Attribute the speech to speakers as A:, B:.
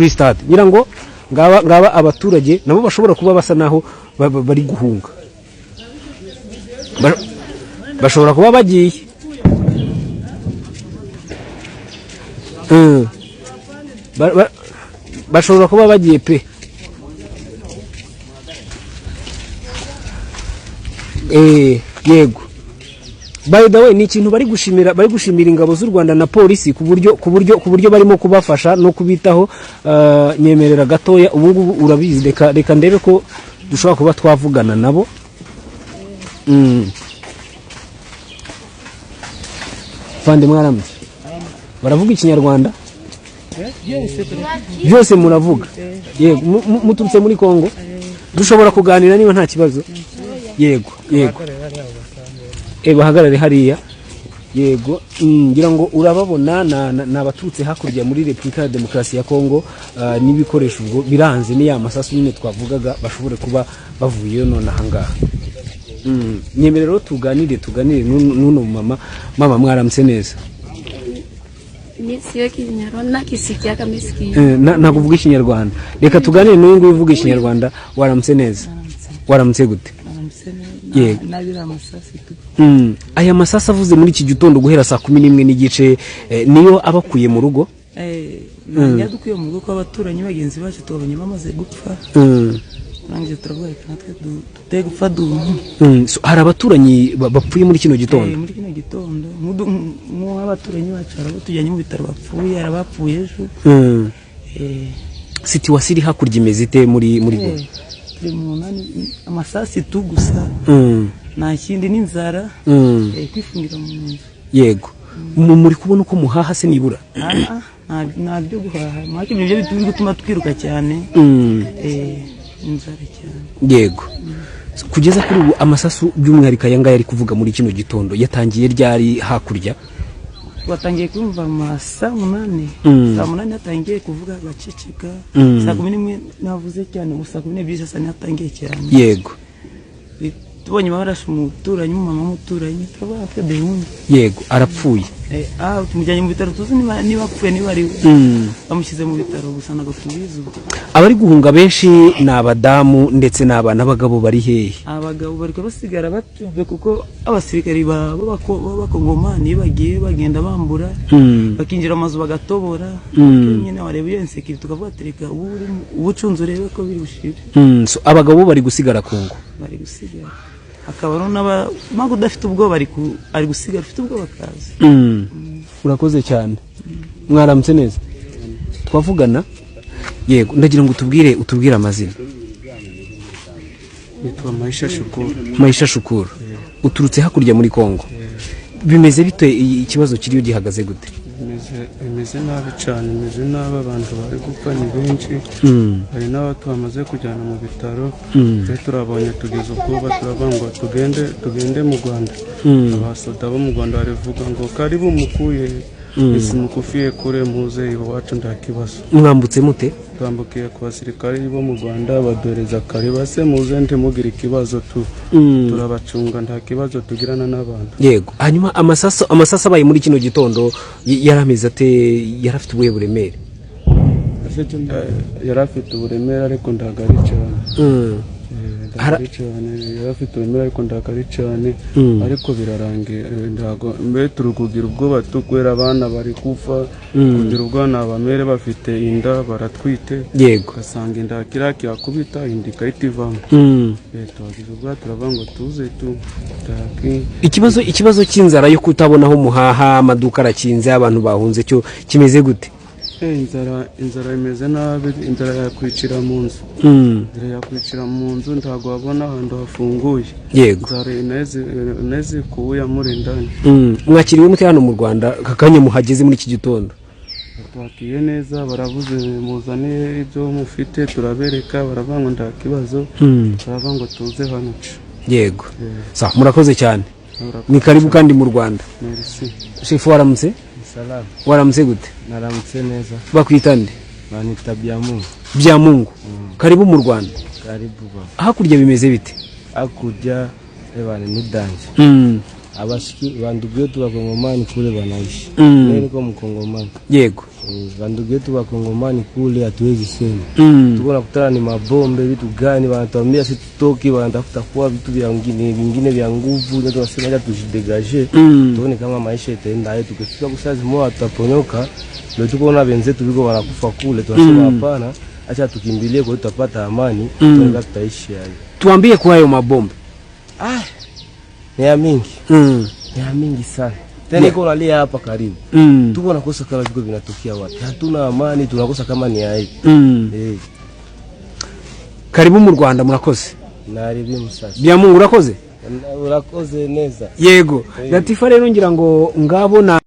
A: kuri stade ngira ngo ngaba abaturage nabo bashobora kuba basa naho bari guhunga, bashobora kuba bagiye bashobora kuba bagiye pe. Yego, by the way ni ikintu bari gushimira ingabo z'u Rwanda na polisi ku buryo barimo kubafasha no kubitaho. Nyemerera gatoya ubu ngubu urabizi, reka ndebe ko dushobora kuba twavugana nabo. Fande mwaramutse, baravuga ikinyarwanda byose muravuga? Yego, muturutse muri Kongo, dushobora kuganira niba nta kibazo. Yego bahagarare hariya. Yego, ngira ngo urababona nabaturutse hakurya muri Repubulika ya Demokarasi ya Kongo, n'ibikoresho ubwo biranze ni ya masasu nyine twavugaga bashobore kuba bavuye none ahangaha. Nyemerero tuganire nuno mama mwaramutse neza?
B: Nisiyo kinyarwanda kisikia kamesiki.
A: Nakuvuga ikinyarwanda, reka tuganire n'uyu nguyu uvuga ikinyarwanda. Waramutse neza? Waramutse gute? Yego,
C: nabira amasasi tu.
A: Aya masasi avuze muri iki gitondo guhera saa 11 n'igice, niyo abakuye mu rugo?
C: Yadukuye mu rugo kw'abaturanyi bagenzi bacu tubonye bamaze gupfa. Nangiye turavuye natwe tuteye gupfa
A: So hari abaturanyi bapfuye muri kino gitondo?
C: Muri kino gitondo mu abaturanyi bacu arabo tujyanye mu bitaro bapfuye, arabapfuye ejo.
A: Situation iri hakurya imeze ite muri bo?
C: Amasasi tu gusa, nta kindi n'inzara, kwifungira mu nzu.
A: Yego, muri kubona uko muhaha se nibura?
C: Nta byo guhaha, make ibyo bituma gutuma twiruka cyane. Inzara cyane.
A: Yego, kugeza kuri ubu amasasu by'umwihariko yanga yari kuvuga muri kino gitondo yatangiye ryari hakurya?
C: Watangiye kumva saa 8. Saa 8 yatangiye kuvuga gaceceka. Saa 11 navuze cyane, gusa 12 sasa yatangiye cyane.
A: Yego,
C: tubonye barashe umuturanyi, mama muturanyi turabaha pe behundi.
A: Yego, arapfuye.
C: Tumujyanye mu bitaro, tuzi niba apfuye niba ari bamushyize mu bitaro, gusa nago tubizi.
A: Abari guhunga benshi ni abadamu ndetse n'abana. Abagabo bari hehe?
C: Abagabo bari basigara batuve kuko abasirikari b'abakongomani bagiye bagenda bambura, bakinjira amazu bagatobora. Nyine wareba iyo insekirite tukavuga tereka ubucunzu rebe ko biri bushire.
A: So abagabo bari gusigara Kongo?
C: Bari gusigara, akaba mago udafite ubwoba ari gusigara afite ubwoba kazi.
A: Urakoze cyane. Mwaramutse neza? Twavugana? Yego, ndagira ngo utubwire amazina.
D: Nitwa Maisha Shukuru.
A: Maisha Shukuru, uturutse hakurya muri Kongo. Bimeze bite, ikibazo kiriyo gihagaze gute?
D: Bimeze nabi cyane, bimeze nabi, abantu bari gupfa ni benshi. Hari n'abato bamaze kujyana mu bitaro. Turabonye tugeze ubwoba, turabangwa tugende mu Rwanda. Abasoda bo mu Rwanda barivuga ngo karibu mukuye, isi mukufiye kure muze iwacu nta kibazo.
A: Mwambutse mute?
D: Twambukiye ku basirikari bo mu Rwanda badoreza kariba se muze ntimugire ikibazo turabacunga nta kibazo tugirana n'abantu.
A: Yego, hanyuma amasasu abaye muri kino gitondo yarameze ate? Yarafite ubuhe buremere?
D: Yarafite uburemere ariko ndagari cyane. Yarafite uburemere ariko ndagari cyane, ariko birarangiye. Ndago mbe turukugira ubwoba tukwera abana bari kufa, kugira ubwana bamere bafite inda baratwite.
A: Yego,
D: gasanga inda kiraki yakubita indi kayitivamo. Tuwagize ubwa turavango tuze
A: ikibazo cy'inzara yo kutabonaho muhaha, amaduka arakinze, abantu bahunze, cyo kimeze gute?
D: Inzara imeze nabi, inzara yakwicira mu nzu. Yakwicira mu nzu, ntago wabona ahantu hafunguye.
A: Yego,
D: inzara ineze kuya muri ndani.
A: Mwakiriwe mute hano mu Rwanda kakanye muhageze muri iki gitondo?
D: Twakiye neza, baravuze muzane ibyo mufite turabereka, baravango nta kibazo, baravango tuze hano.
A: Yego, murakoze cyane. Ni karibu kandi mu Rwanda.
D: Merci.
A: Shefu waramutse?
E: Salamu.
A: Waramutse gute?
E: Naramutse neza.
A: Bakwita nde?
E: Banita Byamungu.
A: Byamungu. Karibu mu Rwanda.
E: Karibu ba.
A: Hakurya bimeze bite?
E: Hakurya ebane ni danje. abashiki bandugu yetu Wakongomani kule wanaishi. Mimi niko Mkongomani.
A: Yego.
E: Bandugu yetu Wakongomani kule hatuwezi sema. Tuko nakutana ni mabombe vitu gani wanatuambia sisi tutoke, wanatafuta kwa vitu vingine vya nguvu, ndio tunasema acha tujidegager. Tuone kama maisha itaenda yetu. Tukifika kusazi moja tutaponyoka. Ndio tuko na wenzetu biko wanakufa kule, tunasema hapana, acha tukimbilie kwa tutapata amani, tunataka tutaishi hapo.
A: Tuambie kwa hayo mabombe.
E: Ni ya mingi. Ni ya mingi sana. Tena iko nalia hapa karibu. Tuko nakosa kama viko vinatokea wapi. Hatuna amani, tunakosa kama ni aibu.
A: Karibu mu Rwanda murakoze.
E: Naribi musasa.
A: Bya Mungu urakoze?
E: Urakoze neza.
A: Yego. Latifa rero ngira ngo ngabo na